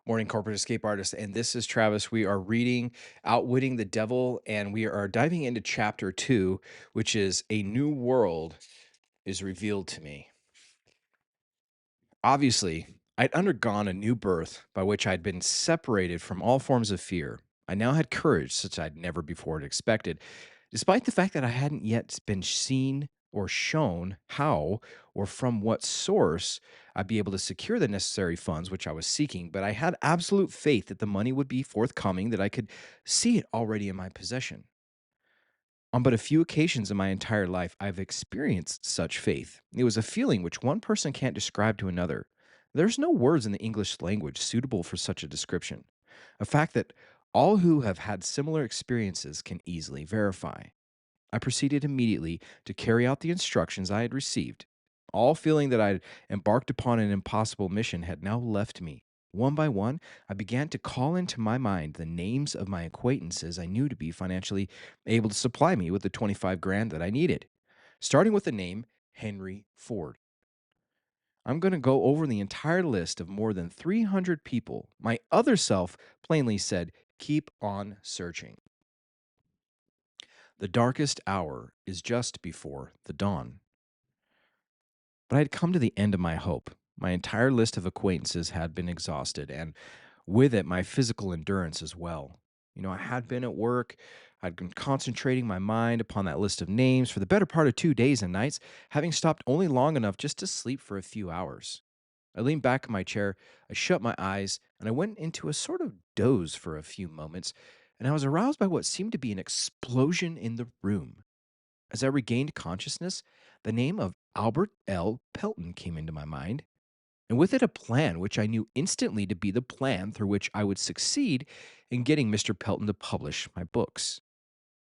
Morning Corporate Escape Artist, and this is Travis. We are reading Outwitting the Devil, and we are diving into chapter 2, which is A New World is Revealed to Me. Obviously, I'd undergone a new birth by which I'd been separated from all forms of fear. I now had courage such I'd never before had expected, despite the fact that I hadn't yet been seen or shown how or from what source I'd be able to secure the necessary funds which I was seeking. But I had absolute faith that the money would be forthcoming, that I could see it already in my possession. On but a few occasions in my entire life, I've experienced such faith. It was a feeling which one person can't describe to another. There's no words in the English language suitable for such a description, a fact that all who have had similar experiences can easily verify. I proceeded immediately to carry out the instructions I had received. All feeling that I'd embarked upon an impossible mission had now left me. One by one, I began to call into my mind the names of my acquaintances I knew to be financially able to supply me with the 25 grand that I needed. Starting with the name Henry Ford. I'm going to go over the entire list of more than 300 people. My other self plainly said, keep on searching. The darkest hour is just before the dawn. But I had come to the end of my hope. My entire list of acquaintances had been exhausted, and with it, my physical endurance as well. I had been at work. I'd been concentrating my mind upon that list of names for the better part of 2 days and nights, having stopped only long enough just to sleep for a few hours. I leaned back in my chair, I shut my eyes, and I went into a sort of doze for a few moments, and I was aroused by what seemed to be an explosion in the room. As I regained consciousness, the name of Albert L. Pelton came into my mind, and with it a plan which I knew instantly to be the plan through which I would succeed in getting Mr. Pelton to publish my books.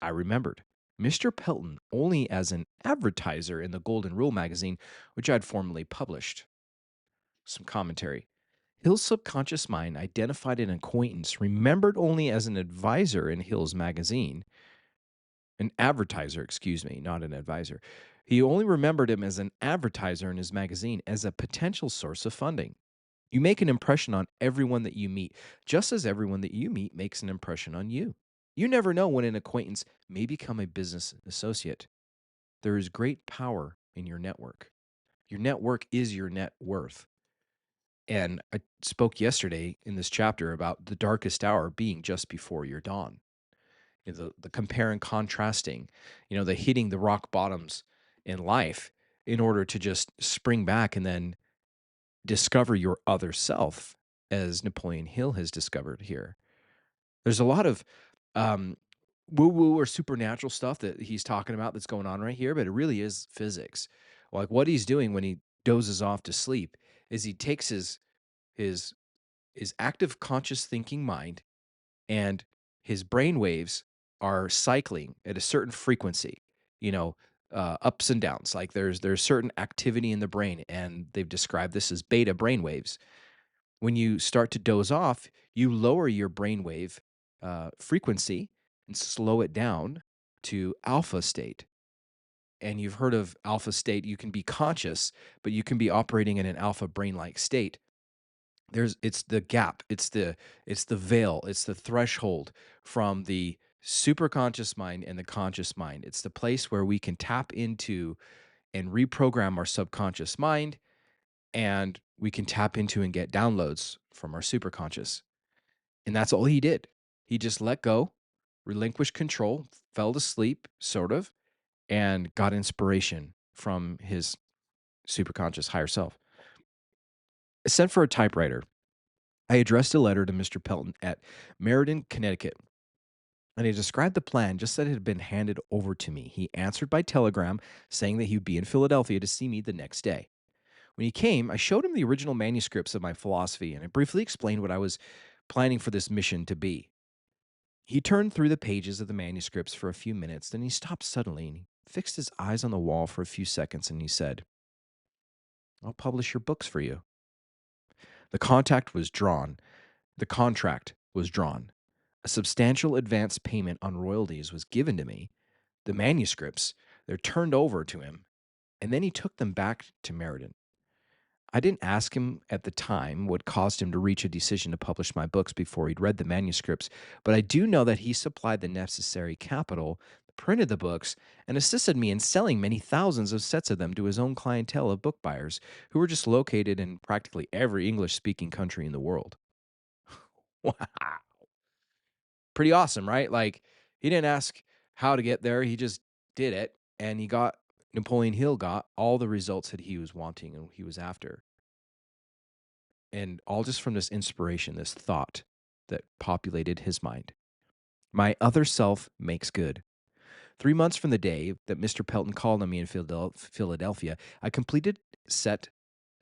I remembered Mr. Pelton only as an advertiser in the Golden Rule magazine, which I had formerly published. Some commentary. Hill's subconscious mind identified an acquaintance remembered only as an advisor in Hill's magazine. An advertiser, excuse me, not an advisor. He only remembered him as an advertiser in his magazine as a potential source of funding. You make an impression on everyone that you meet, just as everyone that you meet makes an impression on you. You never know when an acquaintance may become a business associate. There is great power in your network. Your network is your net worth. And I spoke yesterday in this chapter about the darkest hour being just before your dawn. The compare and contrasting, the hitting the rock bottoms in life in order to just spring back and then discover your other self, as Napoleon Hill has discovered here. There's a lot of um, woo woo or supernatural stuff that he's talking about that's going on right here, but it really is physics. Like what he's doing when he dozes off to sleep is he takes his his active conscious thinking mind, and his brain waves are cycling at a certain frequency, you know, ups and downs. Like there's certain activity in the brain, and they've described this as beta brain waves. When you start to doze off, you lower your brainwave frequency and slow it down to alpha state. And you've heard of alpha state. You can be conscious, but you can be operating in an alpha brain like state. It's the gap, it's the veil, it's the threshold from the superconscious mind and the conscious mind. It's the place where we can tap into and reprogram our subconscious mind, and we can tap into and get downloads from our superconscious. And that's all he did. He just let go, relinquished control, fell to sleep, sort of, and got inspiration from his superconscious higher self. I sent for a typewriter. I addressed a letter to Mr. Pelton at Meriden, Connecticut, and he described the plan just that it had been handed over to me. He answered by telegram saying that he would be in Philadelphia to see me the next day. When he came, I showed him the original manuscripts of my philosophy, and I briefly explained what I was planning for this mission to be. He turned through the pages of the manuscripts for a few minutes, then he stopped suddenly and he fixed his eyes on the wall for a few seconds and he said, I'll publish your books for you. The contact was drawn. The contract was drawn. A substantial advance payment on royalties was given to me. The manuscripts, they're turned over to him, and then he took them back to Meriden. I didn't ask him at the time what caused him to reach a decision to publish my books before he'd read the manuscripts, but I do know that he supplied the necessary capital, printed the books, and assisted me in selling many thousands of sets of them to his own clientele of book buyers who were just located in practically every English speaking country in the world. Wow. Pretty awesome, right? Like, he didn't ask how to get there, he just did it, and Napoleon Hill got all the results that he was wanting and he was after. And all just from this inspiration, this thought that populated his mind. My other self makes good. 3 months from the day that Mr. Pelton called on me in Philadelphia, set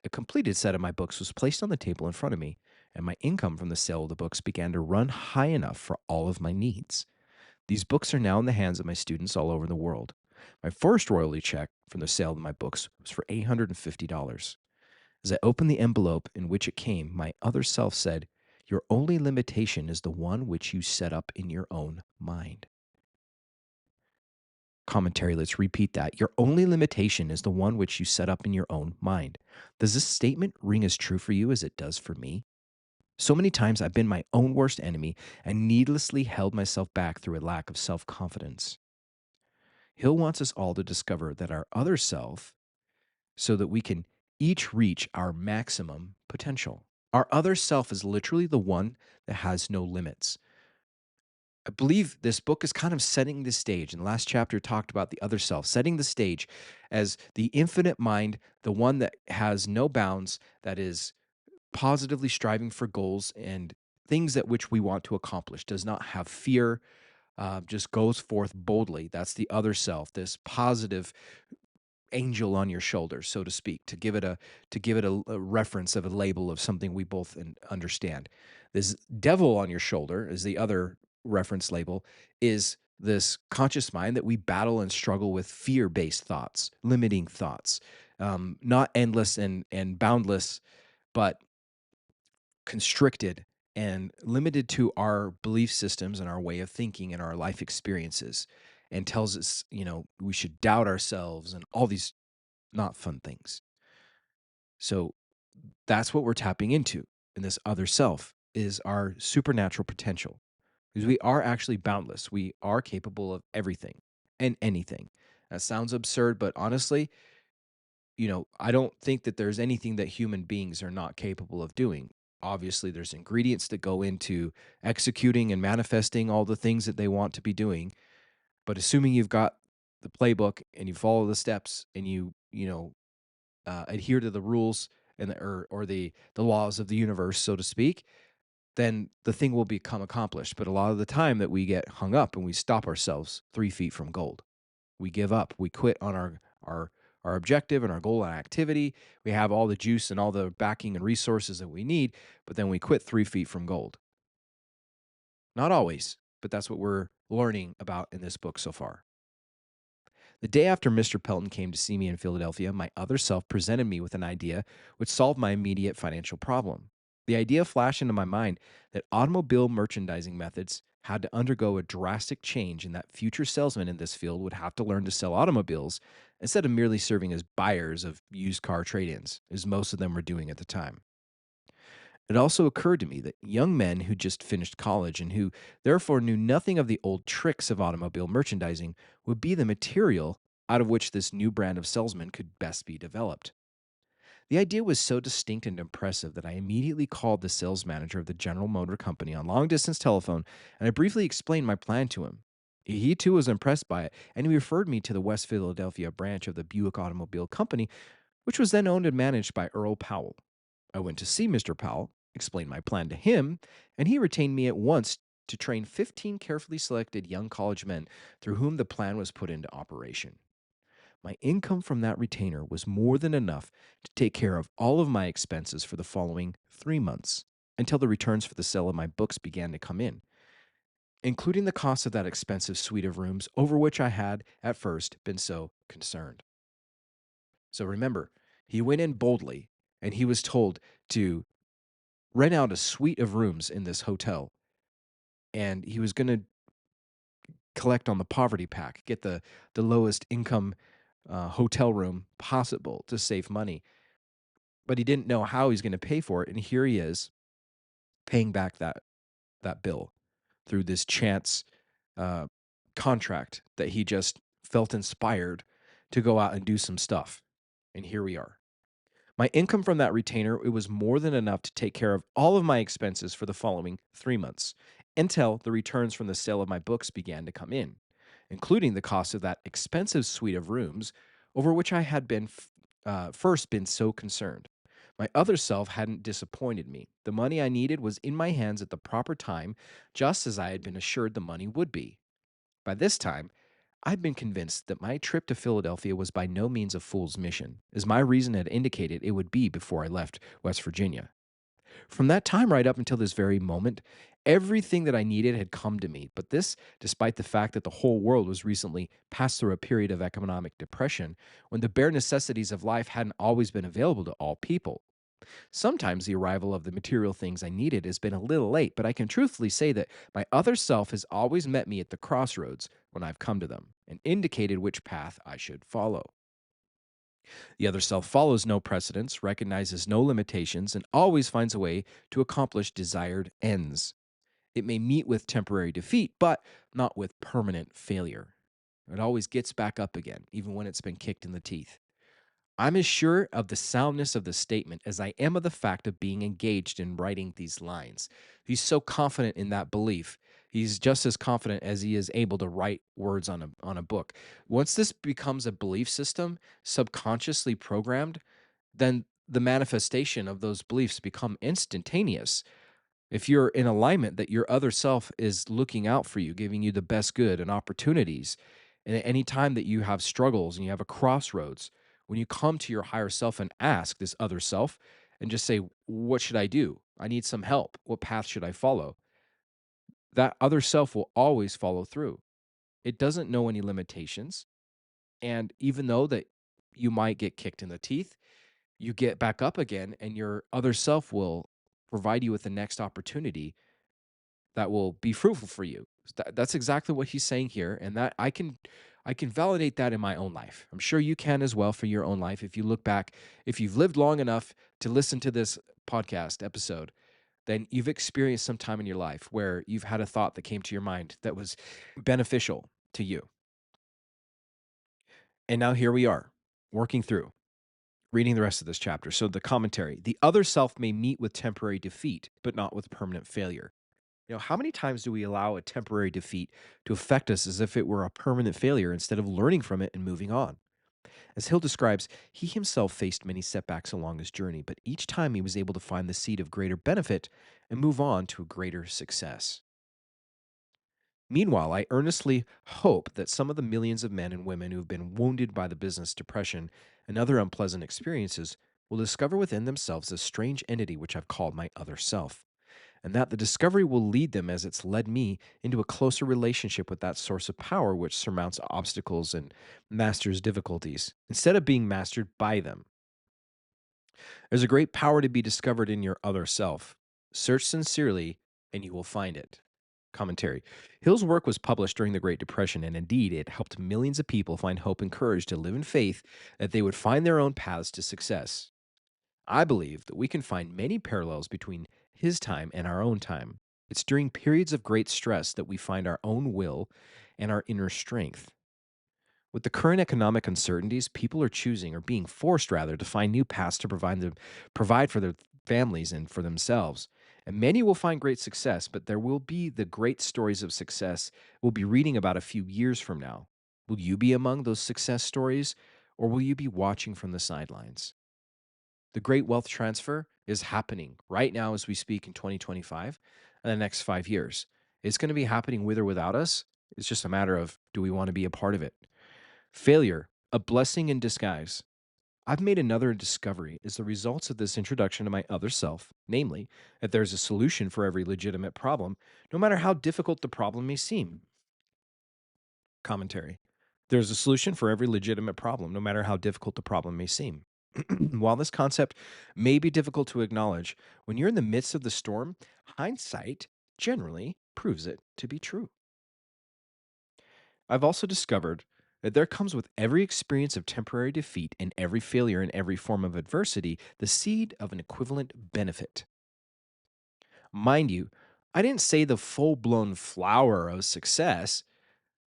a completed set of my books was placed on the table in front of me, and my income from the sale of the books began to run high enough for all of my needs. These books are now in the hands of my students all over the world. My first royalty check from the sale of my books was for $850. As I opened the envelope in which it came, my other self said, "Your only limitation is the one which you set up in your own mind." Commentary, let's repeat that. Your only limitation is the one which you set up in your own mind. Does this statement ring as true for you as it does for me? So many times I've been my own worst enemy and needlessly held myself back through a lack of self confidence. Hill wants us all to discover that our other self so that we can each reach our maximum potential. Our other self is literally the one that has no limits. I believe this book is kind of setting the stage. And the last chapter talked about the other self, setting the stage as the infinite mind, the one that has no bounds, that is positively striving for goals and things that which we want to accomplish, does not have fear, just goes forth boldly. That's the other self, this positive angel on your shoulder, so to speak, to give it a reference of a label of something we both understand. This devil on your shoulder is the other reference label, is this conscious mind that we battle and struggle with fear-based thoughts, limiting thoughts, not endless and boundless, but constricted and limited to our belief systems and our way of thinking and our life experiences, and tells us, we should doubt ourselves and all these not fun things. So that's what we're tapping into in this other self is our supernatural potential. Because we are actually boundless. We are capable of everything and anything. That sounds absurd, but honestly, I don't think that there's anything that human beings are not capable of doing. Obviously, there's ingredients that go into executing and manifesting all the things that they want to be doing. But assuming you've got the playbook and you follow the steps and adhere to the rules and the laws of the universe, so to speak, then the thing will become accomplished. But a lot of the time that we get hung up and we stop ourselves 3 feet from gold. We give up. We quit on our objective and our goal and activity. We have all the juice and all the backing and resources that we need, but then we quit 3 feet from gold. Not always, but that's what we're learning about in this book so far. The day after Mr. Pelton came to see me in Philadelphia, my other self presented me with an idea which solved my immediate financial problem. The idea flashed into my mind that automobile merchandising methods had to undergo a drastic change and that future salesmen in this field would have to learn to sell automobiles instead of merely serving as buyers of used car trade ins, as most of them were doing at the time. It also occurred to me that young men who just finished college and who therefore knew nothing of the old tricks of automobile merchandising would be the material out of which this new brand of salesman could best be developed. The idea was so distinct and impressive that I immediately called the sales manager of the General Motor Company on long distance telephone and I briefly explained my plan to him. He too was impressed by it, and he referred me to the West Philadelphia branch of the Buick Automobile Company, which was then owned and managed by Earl Powell. I went to see Mr. Powell, explained my plan to him, and he retained me at once to train 15 carefully selected young college men through whom the plan was put into operation. My income from that retainer was more than enough to take care of all of my expenses for the following 3 months until the returns for the sale of my books began to come in, including the cost of that expensive suite of rooms over which I had, at first, been so concerned. So remember, he went in boldly and he was told to rent out a suite of rooms in this hotel. And he was going to collect on the poverty pack, get the lowest income hotel room possible to save money. but he didn't know how he's going to pay for it. And here he is paying back that bill through this chance uh, contract that he just felt inspired to go out and do some stuff. And here we are. My income from that retainer, it was more than enough to take care of all of my expenses for the following 3 months until the returns from the sale of my books began to come in, including the cost of that expensive suite of rooms over which I had first been so concerned. My other self hadn't disappointed me. The money I needed was in my hands at the proper time, just as I had been assured the money would be. By this time, I'd been convinced that my trip to Philadelphia was by no means a fool's mission, as my reason had indicated it would be before I left West Virginia. From that time right up until this very moment, everything that I needed had come to me, but this despite the fact that the whole world was recently passed through a period of economic depression when the bare necessities of life hadn't always been available to all people. Sometimes the arrival of the material things I needed has been a little late, but I can truthfully say that my other self has always met me at the crossroads when I've come to them and indicated which path I should follow. The other self follows no precedents, recognizes no limitations, and always finds a way to accomplish desired ends. It may meet with temporary defeat, but not with permanent failure. It always gets back up again, even when it's been kicked in the teeth. I'm as sure of the soundness of the statement as I am of the fact of being engaged in writing these lines. He's so confident in that belief. He's just as confident as he is able to write words on a book. Once this becomes a belief system, subconsciously programmed, then the manifestation of those beliefs become instantaneous. If you're in alignment that your other self is looking out for you, giving you the best good and opportunities, and at any time that you have struggles and you have a crossroads, when you come to your higher self and ask this other self and just say, "What should I do? I need some help. What path should I follow?" That other self will always follow through. It doesn't know any limitations. And even though that you might get kicked in the teeth, you get back up again, and your other self will provide you with the next opportunity that will be fruitful for you. That's exactly what he's saying here, and that I can validate that in my own life. I'm sure you can as well for your own life. If you look back, if you've lived long enough to listen to this podcast episode, then you've experienced some time in your life where you've had a thought that came to your mind that was beneficial to you. And now here we are, working through, reading the rest of this chapter. So the commentary, the other self may meet with temporary defeat, but not with permanent failure. How many times do we allow a temporary defeat to affect us as if it were a permanent failure instead of learning from it and moving on? As Hill describes, he himself faced many setbacks along his journey, but each time he was able to find the seed of greater benefit and move on to a greater success. Meanwhile, I earnestly hope that some of the millions of men and women who have been wounded by the business depression and other unpleasant experiences will discover within themselves a strange entity which I've called my other self, and that the discovery will lead them, as it's led me, into a closer relationship with that source of power which surmounts obstacles and masters difficulties, instead of being mastered by them. There's a great power to be discovered in your other self. Search sincerely, and you will find it. Commentary. Hill's work was published during the Great Depression, and indeed, it helped millions of people find hope and courage to live in faith that they would find their own paths to success. I believe that we can find many parallels between his time and our own time. It's during periods of great stress that we find our own will and our inner strength. With the current economic uncertainties, people are choosing, or being forced rather, to find new paths to provide for their families and for themselves. And many will find great success, but there will be the great stories of success we'll be reading about a few years from now. Will you be among those success stories, or will you be watching from the sidelines? The great wealth transfer is happening right now as we speak in 2025 and the next 5 years. It's going to be happening with or without us. It's just a matter of, do we want to be a part of it? Failure, a blessing in disguise. I've made another discovery as the results of this introduction to my other self, namely, that there's a solution for every legitimate problem, no matter how difficult the problem may seem. Commentary. There's a solution for every legitimate problem, no matter how difficult the problem may seem. While this concept may be difficult to acknowledge, when you're in the midst of the storm, hindsight generally proves it to be true. I've also discovered that there comes with every experience of temporary defeat and every failure and every form of adversity the seed of an equivalent benefit. Mind you, I didn't say the full blown flower of success,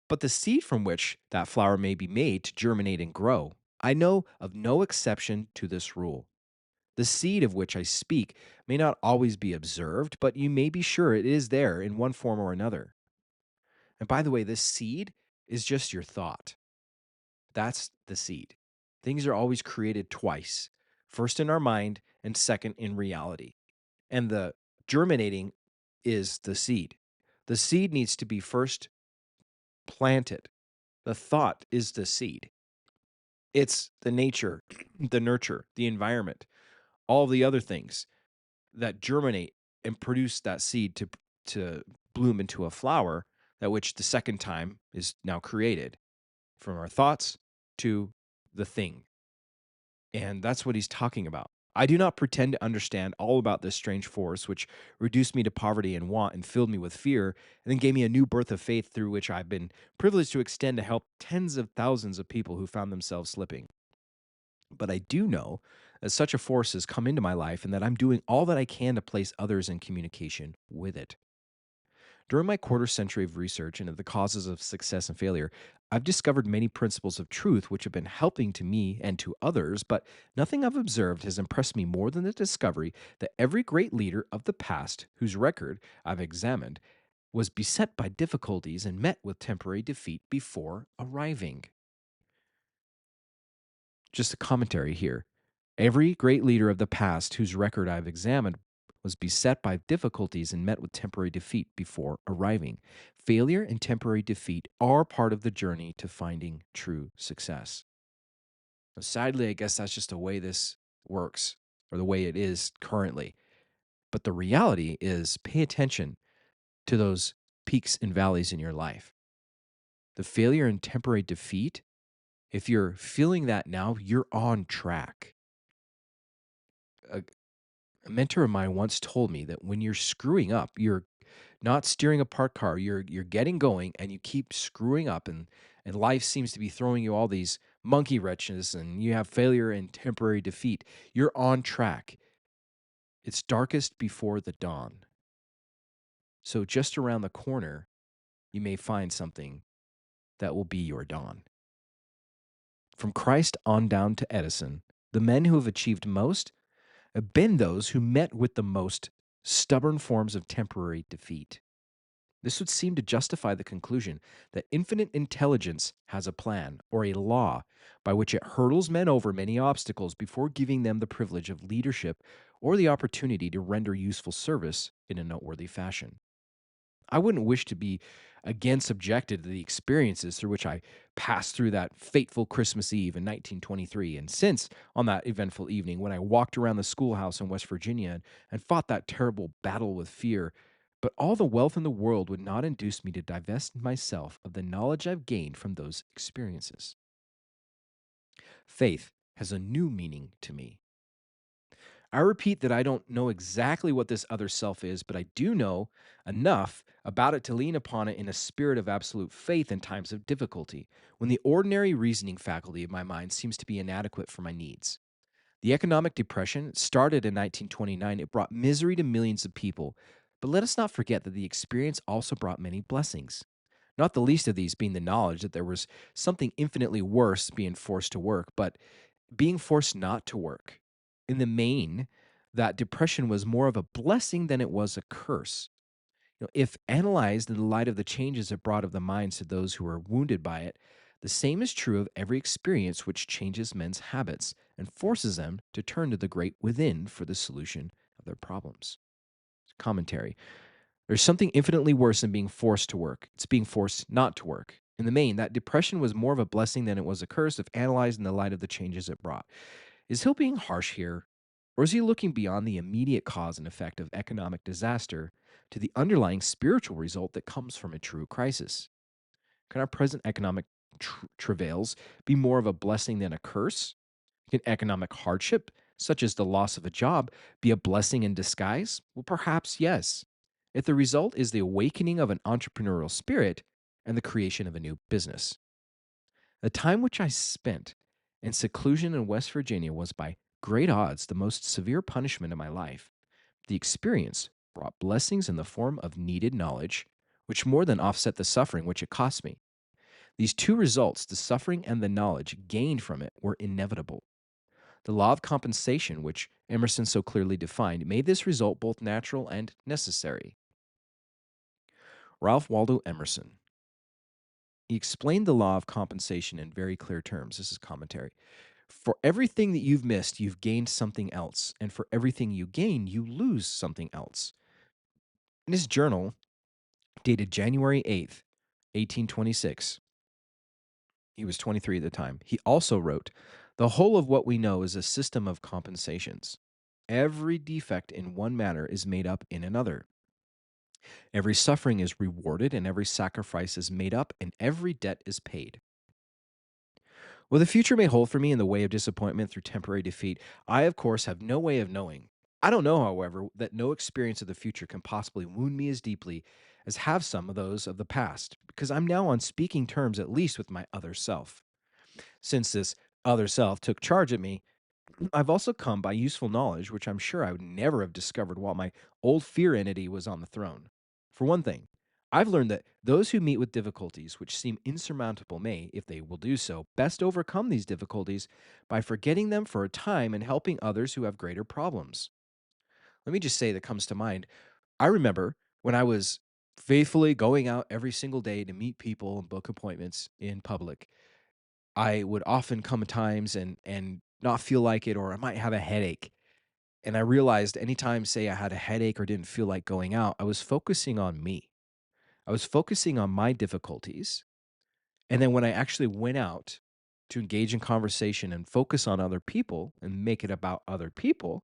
but the seed from which that flower may be made to germinate and grow. I know of no exception to this rule. The seed of which I speak may not always be observed, but you may be sure it is there in one form or another. And by the way, this seed is just your thought. That's the seed. Things are always created twice, first in our mind and second in reality. And the germinating is the seed. The seed needs to be first planted. The thought is the seed. It's the nature, the nurture, the environment, all the other things that germinate and produce that seed to bloom into a flower, that which the second time is now created from our thoughts to the thing. And that's what he's talking about. I do not pretend to understand all about this strange force which reduced me to poverty and want and filled me with fear, and then gave me a new birth of faith through which I've been privileged to extend to help tens of thousands of people who found themselves slipping. But I do know that such a force has come into my life and that I'm doing all that I can to place others in communication with it. During my quarter century of research into the causes of success and failure, I've discovered many principles of truth which have been helping to me and to others, but nothing I've observed has impressed me more than the discovery that every great leader of the past, whose record I've examined, was beset by difficulties and met with temporary defeat before arriving. Just a commentary here. Every great leader of the past whose record I've examined was beset by difficulties and met with temporary defeat before arriving. Failure and temporary defeat are part of the journey to finding true success. Now, sadly, I guess that's just the way this works, or the way it is currently. But the reality is, pay attention to those peaks and valleys in your life. The failure and temporary defeat, if you're feeling that now, you're on track. A, a mentor of mine once told me that when you're screwing up, you're not steering a parked car, you're getting going and you keep screwing up, and life seems to be throwing you all these monkey wrenches and you have failure and temporary defeat. You're on track. It's darkest before the dawn. So just around the corner, you may find something that will be your dawn. From Christ on down to Edison, the men who have achieved most have been those who met with the most stubborn forms of temporary defeat. This would seem to justify the conclusion that infinite intelligence has a plan or a law by which it hurdles men over many obstacles before giving them the privilege of leadership or the opportunity to render useful service in a noteworthy fashion. I wouldn't wish to be again subjected to the experiences through which I passed through that fateful Christmas Eve in 1923. And since, on that eventful evening, when I walked around the schoolhouse in West Virginia and fought that terrible battle with fear, but all the wealth in the world would not induce me to divest myself of the knowledge I've gained from those experiences. Faith has a new meaning to me. I repeat that I don't know exactly what this other self is, but I do know enough about it to lean upon it in a spirit of absolute faith in times of difficulty, when the ordinary reasoning faculty of my mind seems to be inadequate for my needs. The economic depression started in 1929. It brought misery to millions of people. But let us not forget that the experience also brought many blessings. Not the least of these being the knowledge that there was something infinitely worse being forced to work, but being forced not to work. In the main, that depression was more of a blessing than it was a curse. If analyzed in the light of the changes it brought of the minds of those who were wounded by it, the same is true of every experience which changes men's habits and forces them to turn to the great within for the solution of their problems. Commentary. There's something infinitely worse than being forced to work. It's being forced not to work. In the main, that depression was more of a blessing than it was a curse if analyzed in the light of the changes it brought. Is Hill being harsh here, or is he looking beyond the immediate cause and effect of economic disaster to the underlying spiritual result that comes from a true crisis? Can our present economic travails be more of a blessing than a curse? Can economic hardship, such as the loss of a job, be a blessing in disguise? Well, perhaps yes. If the result is the awakening of an entrepreneurial spirit and the creation of a new business. The time which I spent in seclusion in West Virginia was by great odds the most severe punishment of my life. The experience brought blessings in the form of needed knowledge, which more than offset the suffering which it cost me. These two results, the suffering and the knowledge gained from it, were inevitable. The law of compensation, which Emerson so clearly defined, made this result both natural and necessary. Ralph Waldo Emerson. He explained the law of compensation in very clear terms. This is commentary. For everything that you've missed, you've gained something else. And for everything you gain, you lose something else. In his journal, dated January 8th, 1826, he was 23 at the time, he also wrote, "The whole of what we know is a system of compensations. Every defect in one matter is made up in another. Every suffering is rewarded, and every sacrifice is made up, and every debt is paid. What the future may hold for me in the way of disappointment through temporary defeat, I, of course, have no way of knowing. I don't know, however, that no experience of the future can possibly wound me as deeply as have some of those of the past, because I'm now on speaking terms at least with my other self. Since this other self took charge of me, I've also come by useful knowledge, which I'm sure I would never have discovered while my old fear entity was on the throne. For one thing, I've learned that those who meet with difficulties which seem insurmountable may, if they will do so, best overcome these difficulties by forgetting them for a time and helping others who have greater problems. Let me just say that comes to mind. I remember when I was faithfully going out every single day to meet people and book appointments in public. I would often come at times and not feel like it, or I might have a headache. And I realized anytime, say, I had a headache or didn't feel like going out, I was focusing on me. I was focusing on my difficulties. And then when I actually went out to engage in conversation and focus on other people and make it about other people,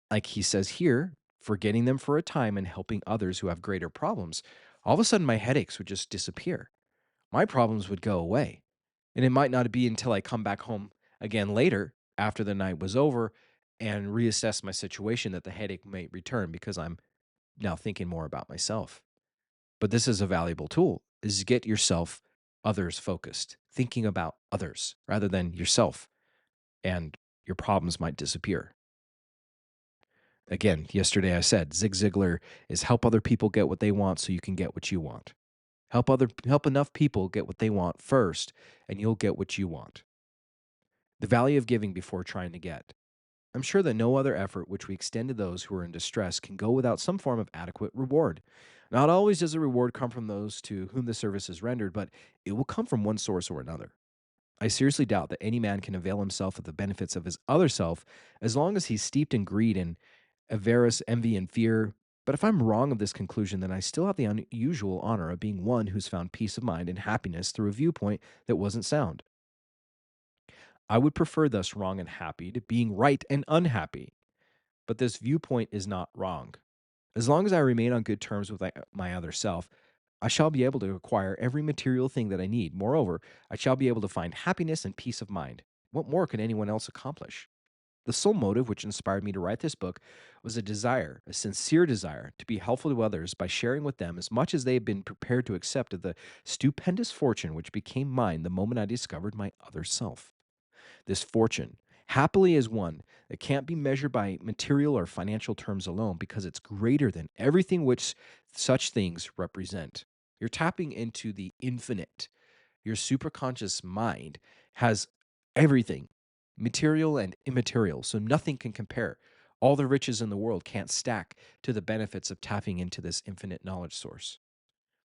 like he says here, forgetting them for a time and helping others who have greater problems, all of a sudden my headaches would just disappear. My problems would go away. And it might not be until I come back home again later after the night was over and reassess my situation that the headache may return because I'm now thinking more about myself. But this is a valuable tool is get yourself others focused, thinking about others rather than yourself, and your problems might disappear. Again, yesterday I said Zig Ziglar is help other people get what they want so you can get what you want. Help enough people get what they want first and you'll get what you want. The value of giving before trying to get. I'm sure that no other effort which we extend to those who are in distress can go without some form of adequate reward. Not always does a reward come from those to whom the service is rendered, but it will come from one source or another. I seriously doubt that any man can avail himself of the benefits of his other self as long as he's steeped in greed and avarice, envy, and fear. But if I'm wrong of this conclusion, then I still have the unusual honor of being one who's found peace of mind and happiness through a viewpoint that wasn't sound. I would prefer thus wrong and happy to being right and unhappy. But this viewpoint is not wrong. As long as I remain on good terms with my other self, I shall be able to acquire every material thing that I need. Moreover, I shall be able to find happiness and peace of mind. What more can anyone else accomplish? The sole motive which inspired me to write this book was a desire, a sincere desire, to be helpful to others by sharing with them as much as they had been prepared to accept of the stupendous fortune which became mine the moment I discovered my other self. This fortune, happily, is one that can't be measured by material or financial terms alone because it's greater than everything which such things represent. You're tapping into the infinite. Your superconscious mind has everything, material and immaterial, so nothing can compare. All the riches in the world can't stack to the benefits of tapping into this infinite knowledge source.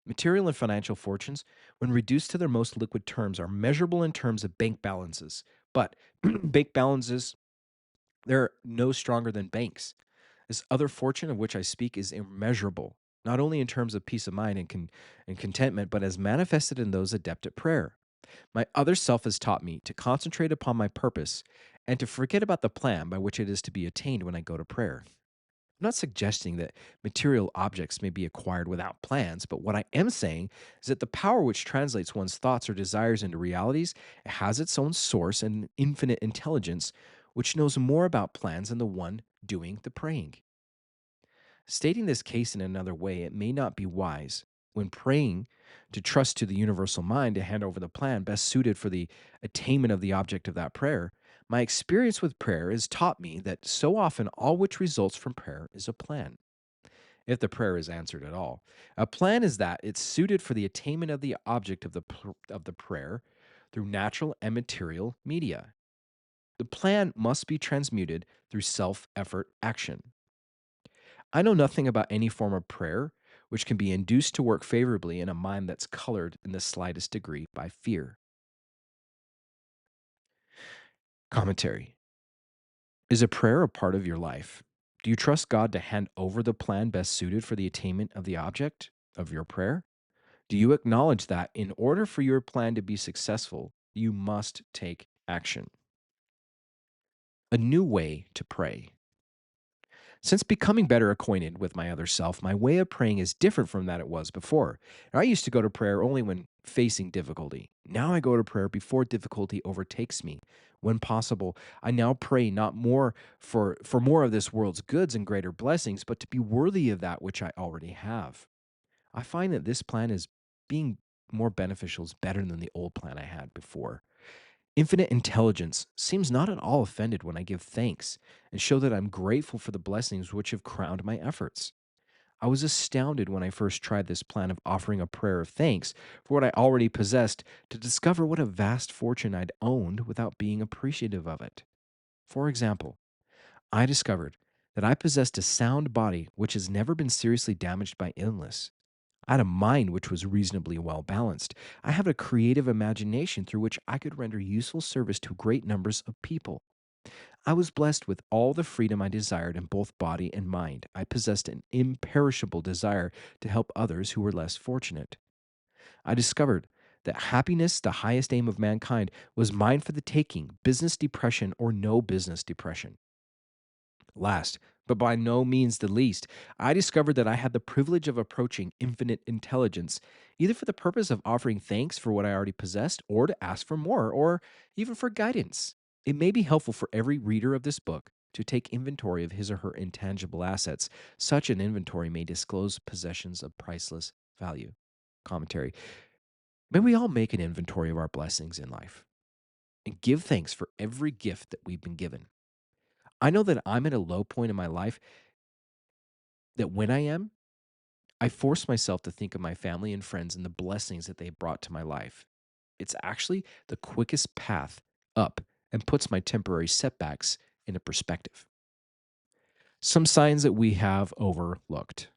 Material and financial fortunes, when reduced to their most liquid terms, are measurable in terms of bank balances. But bank balances, they're no stronger than banks. This other fortune of which I speak is immeasurable, not only in terms of peace of mind and contentment, but as manifested in those adept at prayer. My other self has taught me to concentrate upon my purpose and to forget about the plan by which it is to be attained when I go to prayer. I'm not suggesting that material objects may be acquired without plans, but what I am saying is that the power which translates one's thoughts or desires into realities has its own source and infinite intelligence, which knows more about plans than the one doing the praying. Stating this case in another way, it may not be wise, When praying to trust to the universal mind to hand over the plan best suited for the attainment of the object of that prayer, my experience with prayer has taught me that so often all which results from prayer is a plan, if the prayer is answered at all. A plan is that it's suited for the attainment of the object of of the prayer through natural and material media. The plan must be transmuted through self effort action. I know nothing about any form of prayer which can be induced to work favorably in a mind that's colored in the slightest degree by fear. Commentary. Is a prayer a part of your life? Do you trust God to hand over the plan best suited for the attainment of the object of your prayer? Do you acknowledge that in order for your plan to be successful, you must take action? A new way to pray. Since becoming better acquainted with my other self, my way of praying is different from that it was before. I used to go to prayer only when facing difficulty. Now I go to prayer before difficulty overtakes me. When possible, I now pray not more for more of this world's goods and greater blessings, but to be worthy of that which I already have. I find that this plan is being more beneficial is better than the old plan I had before. Infinite intelligence seems not at all offended when I give thanks and show that I'm grateful for the blessings which have crowned my efforts. I was astounded when I first tried this plan of offering a prayer of thanks for what I already possessed to discover what a vast fortune I'd owned without being appreciative of it. For example, I discovered that I possessed a sound body which has never been seriously damaged by illness. I had a mind which was reasonably well balanced. I have a creative imagination through which I could render useful service to great numbers of people. I was blessed with all the freedom I desired in both body and mind. I possessed an imperishable desire to help others who were less fortunate. I discovered that happiness, the highest aim of mankind, was mine for the taking, business depression or no business depression. Last, but by no means the least, I discovered that I had the privilege of approaching infinite intelligence, either for the purpose of offering thanks for what I already possessed, or to ask for more, or even for guidance. It may be helpful for every reader of this book to take inventory of his or her intangible assets. Such an inventory may disclose possessions of priceless value. Commentary. May we all make an inventory of our blessings in life and give thanks for every gift that we've been given. I know that I'm at a low point in my life, that when I am, I force myself to think of my family and friends and the blessings that they brought to my life. It's actually the quickest path up and puts my temporary setbacks into perspective. Some signs that we have overlooked.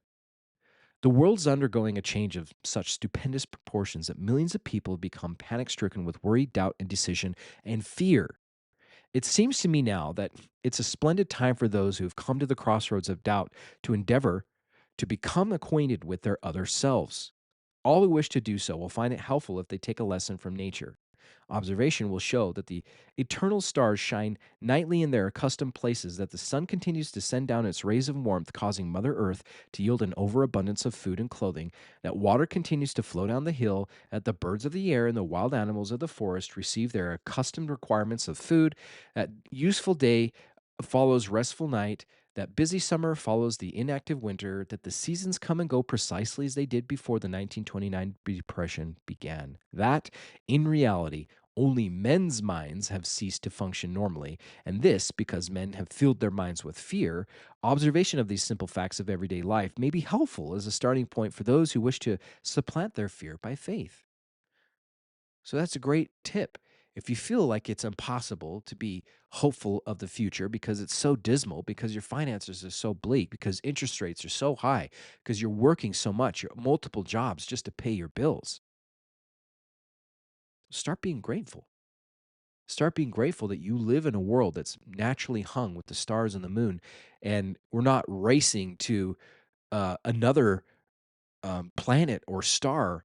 The world's undergoing a change of such stupendous proportions that millions of people have become panic stricken with worry, doubt, indecision, and fear. It seems to me now that it's a splendid time for those who've come to the crossroads of doubt to endeavor to become acquainted with their other selves. All who wish to do so will find it helpful if they take a lesson from nature. Observation will show that the eternal stars shine nightly in their accustomed places, that the sun continues to send down its rays of warmth, causing Mother Earth to yield an overabundance of food and clothing, that water continues to flow down the hill, that the birds of the air and the wild animals of the forest receive their accustomed requirements of food, that useful day follows restful night, that busy summer follows the inactive winter, that the seasons come and go precisely as they did before the 1929 Depression began. That, in reality, only men's minds have ceased to function normally, and this because men have filled their minds with fear. Observation of these simple facts of everyday life may be helpful as a starting point for those who wish to supplant their fear by faith. So that's a great tip. If you feel like it's impossible to be hopeful of the future because it's so dismal, because your finances are so bleak, because interest rates are so high, because you're working so much, you're multiple jobs just to pay your bills, start being grateful. Start being grateful that you live in a world that's naturally hung with the stars and the moon, and we're not racing to another planet or star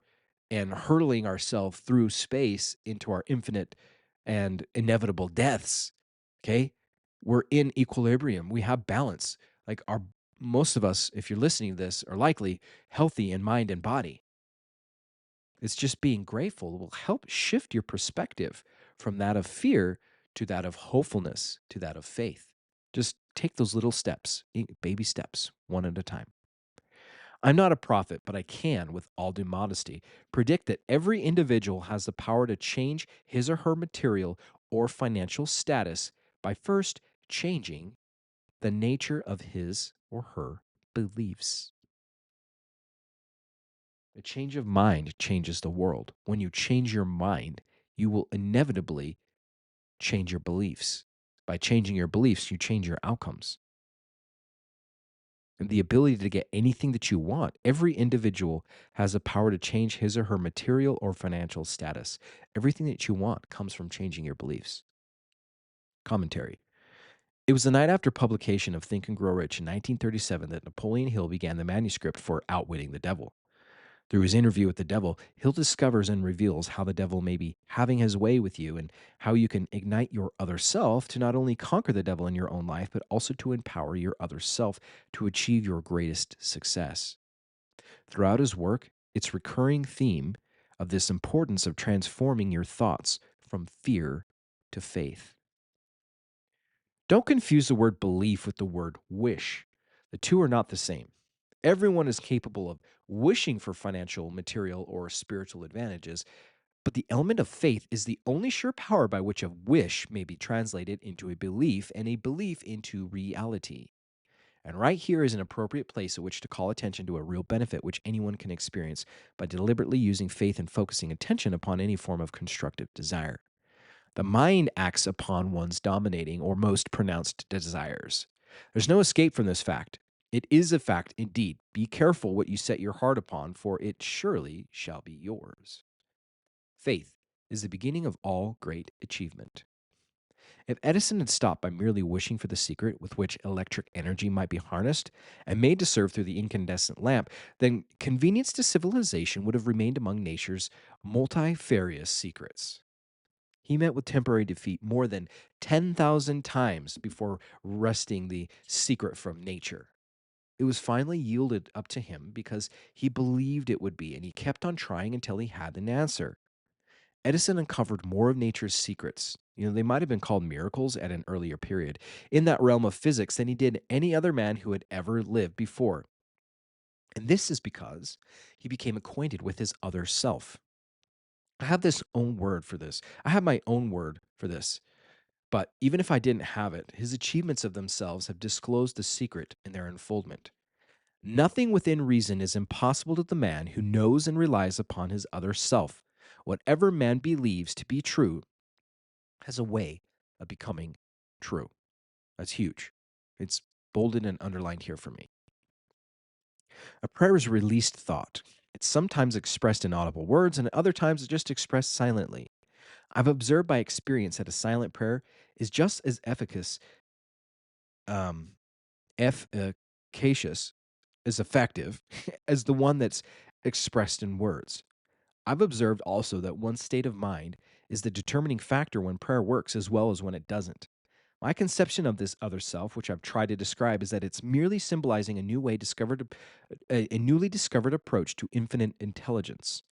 and hurtling ourselves through space into our infinite and inevitable deaths. Okay. We're in equilibrium. We have balance. Like our most of us, if you're listening to this, are likely healthy in mind and body. It's just being grateful will help shift your perspective from that of fear to that of hopefulness to that of faith. Just take those little steps, baby steps, one at a time. I'm not a prophet, but I can, with all due modesty, predict that every individual has the power to change his or her material or financial status by first changing the nature of his or her beliefs. A change of mind changes the world. When you change your mind, you will inevitably change your beliefs. By changing your beliefs, you change your outcomes. And the ability to get anything that you want, every individual has the power to change his or her material or financial status. Everything that you want comes from changing your beliefs. Commentary. It was the night after publication of Think and Grow Rich in 1937 that Napoleon Hill began the manuscript for Outwitting the Devil. Through his interview with the devil, Hill discovers and reveals how the devil may be having his way with you and how you can ignite your other self to not only conquer the devil in your own life, but also to empower your other self to achieve your greatest success. Throughout his work, its recurring theme of this importance of transforming your thoughts from fear to faith. Don't confuse the word belief with the word wish. The two are not the same. Everyone is capable of wishing for financial, material, or spiritual advantages, but the element of faith is the only sure power by which a wish may be translated into a belief and a belief into reality. And right here is an appropriate place at which to call attention to a real benefit which anyone can experience by deliberately using faith and focusing attention upon any form of constructive desire. The mind acts upon one's dominating or most pronounced desires. There's no escape from this fact. It is a fact indeed. Be careful what you set your heart upon, for it surely shall be yours. Faith is the beginning of all great achievement. If Edison had stopped by merely wishing for the secret with which electric energy might be harnessed and made to serve through the incandescent lamp, then convenience to civilization would have remained among nature's multifarious secrets. He met with temporary defeat more than 10,000 times before wresting the secret from nature. It was finally yielded up to him because he believed it would be, and he kept on trying until he had an answer. Edison uncovered more of nature's secrets. They might have been called miracles at an earlier period in that realm of physics than he did any other man who had ever lived before. And this is because he became acquainted with his other self. I have this own word for this. I have my own word for this. But even if I didn't have it, his achievements of themselves have disclosed the secret in their unfoldment. Nothing within reason is impossible to the man who knows and relies upon his other self. Whatever man believes to be true has a way of becoming true. That's huge. It's bolded and underlined here for me. A prayer is released thought. It's sometimes expressed in audible words, and at other times it's just expressed silently. I've observed by experience that a silent prayer is just as um, efficacious, is effective as the one that's expressed in words. I've observed also that one's state of mind is the determining factor when prayer works as well as when it doesn't. My conception of this other self, which I've tried to describe, is that it's merely symbolizing a newly discovered approach to infinite intelligence,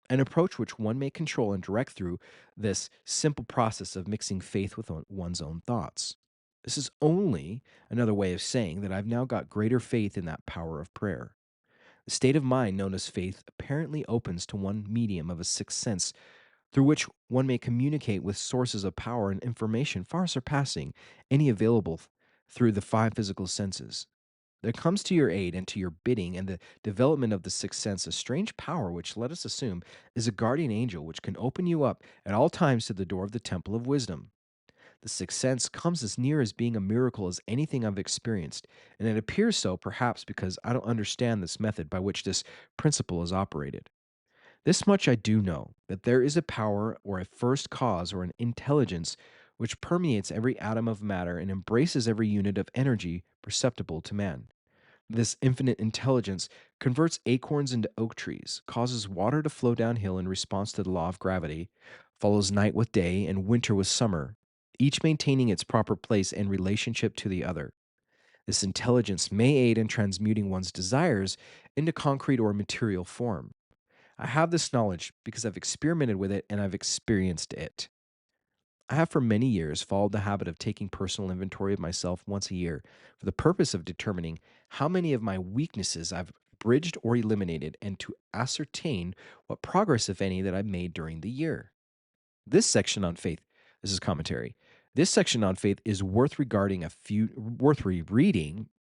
an approach which one may control and direct through this simple process of mixing faith with one's own thoughts. This is only another way of saying that I've now got greater faith in that power of prayer. The state of mind known as faith apparently opens to one medium of a sixth sense through which one may communicate with sources of power and information far surpassing any available through the five physical senses. There comes to your aid and to your bidding and the development of the sixth sense a strange power which, let us assume, is a guardian angel which can open you up at all times to the door of the temple of wisdom. The sixth sense comes as near as being a miracle as anything I've experienced, and it appears so perhaps because I don't understand this method by which this principle is operated. This much I do know, that there is a power or a first cause or an intelligence which permeates every atom of matter and embraces every unit of energy perceptible to man. This infinite intelligence converts acorns into oak trees, causes water to flow downhill in response to the law of gravity, follows night with day and winter with summer, each maintaining its proper place and relationship to the other. This intelligence may aid in transmuting one's desires into concrete or material form. I have this knowledge because I've experimented with it and I've experienced it. I have for many years followed the habit of taking personal inventory of myself once a year for the purpose of determining how many of my weaknesses I've bridged or eliminated, and to ascertain what progress, if any, that I've made during the year. This section on faith, this is commentary. This section on faith is worth rereading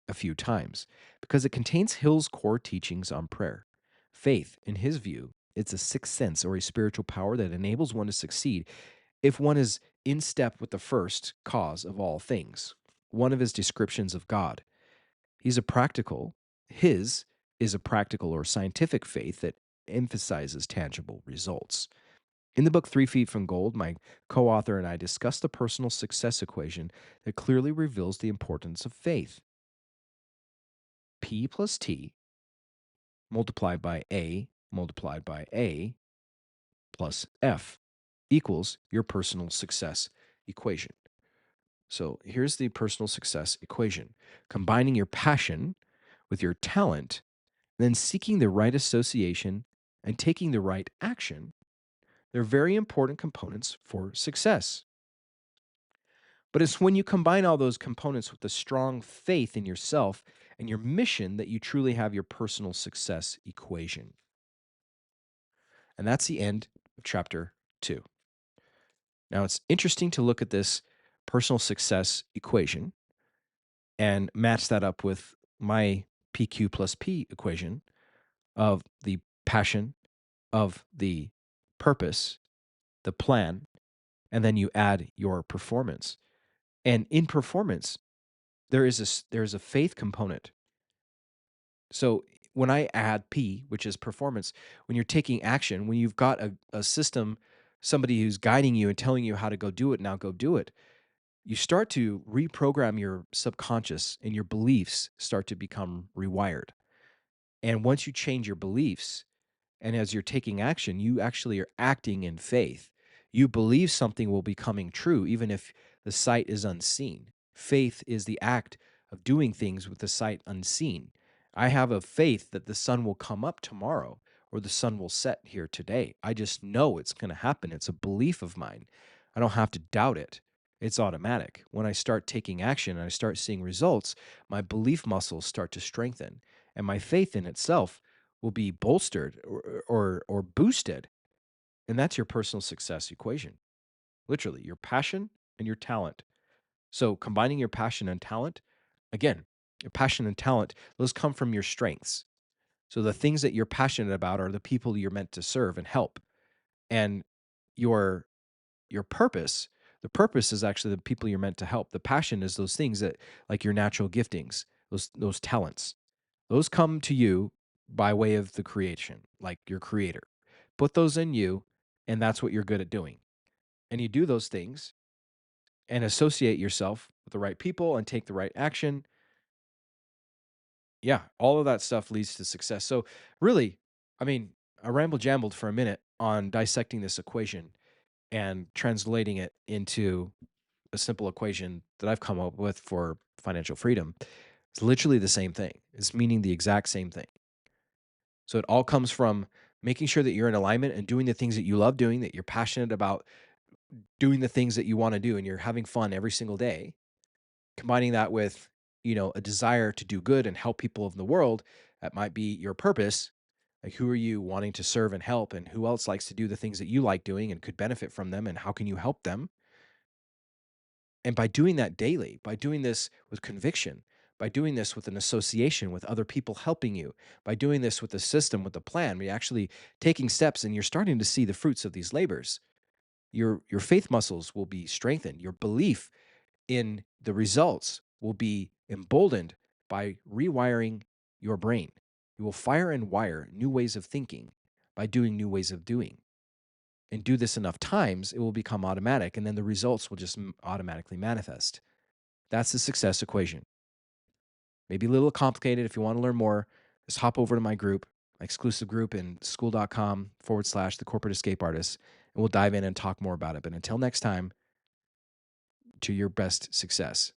a few times because it contains Hill's core teachings on prayer. Faith, in his view, it's a sixth sense or a spiritual power that enables one to succeed if one is in step with the first cause of all things. One of his descriptions of God. His is a practical or scientific faith that emphasizes tangible results. In the book 3 Feet from Gold, my co author and I discuss the personal success equation that clearly reveals the importance of faith. P plus T multiplied by A plus F equals your personal success equation. So here's the personal success equation: combining your passion with your talent, then seeking the right association and taking the right action. They're very important components for success. But it's when you combine all those components with a strong faith in yourself and your mission that you truly have your personal success equation. And that's the end of chapter 2. Now, it's interesting to look at this personal success equation and match that up with my PQ plus P equation of the passion, of the purpose, the plan, and then you add your performance. And in performance, there's a faith component. So when I add P, which is performance, when you're taking action, when you've got a system, somebody who's guiding you and telling you how to go do it, now go do it, you start to reprogram your subconscious and your beliefs start to become rewired. And once you change your beliefs, and as you're taking action, you actually are acting in faith. You believe something will be coming true, even if the sight is unseen. Faith is the act of doing things with the sight unseen. I have a faith that the sun will come up tomorrow or the sun will set here today. I just know it's going to happen. It's a belief of mine. I don't have to doubt it. It's automatic. When I start taking action and I start seeing results, my belief muscles start to strengthen, and my faith in itself will be bolstered or boosted. And that's your personal success equation. Literally, your passion and your talent. So combining your passion and talent, again, your passion and talent, those come from your strengths. So the things that you're passionate about are the people you're meant to serve and help. And your your purpose, the purpose is actually the people you're meant to help. The passion is those things that, like your natural giftings, those talents. Those come to you by way of the creation, like your creator. Put those in you, and that's what you're good at doing. And you do those things and associate yourself with the right people and take the right action. Yeah, all of that stuff leads to success. So, really, I mean, I ramble jambled for a minute on dissecting this equation and translating it into a simple equation that I've come up with for financial freedom. It's literally the same thing. It's meaning the exact same thing. So it all comes from making sure that you're in alignment and doing the things that you love doing, that you're passionate about, doing the things that you want to do, and you're having fun every single day. Combining that with, a desire to do good and help people in the world, that might be your purpose. Like, who are you wanting to serve and help, and who else likes to do the things that you like doing and could benefit from them, and how can you help them? And by doing that daily, by doing this with conviction, by doing this with an association with other people helping you, by doing this with a system, with a plan, you're actually taking steps and you're starting to see the fruits of these labors. Your faith muscles will be strengthened. Your belief in the results will be emboldened by rewiring your brain. You will fire and wire new ways of thinking by doing new ways of doing. And do this enough times, it will become automatic, and then the results will just automatically manifest. That's the success equation. Maybe a little complicated. If you want to learn more, just hop over to my group, my exclusive group in school.com/, the corporate escape artist, and we'll dive in and talk more about it. But until next time, to your best success.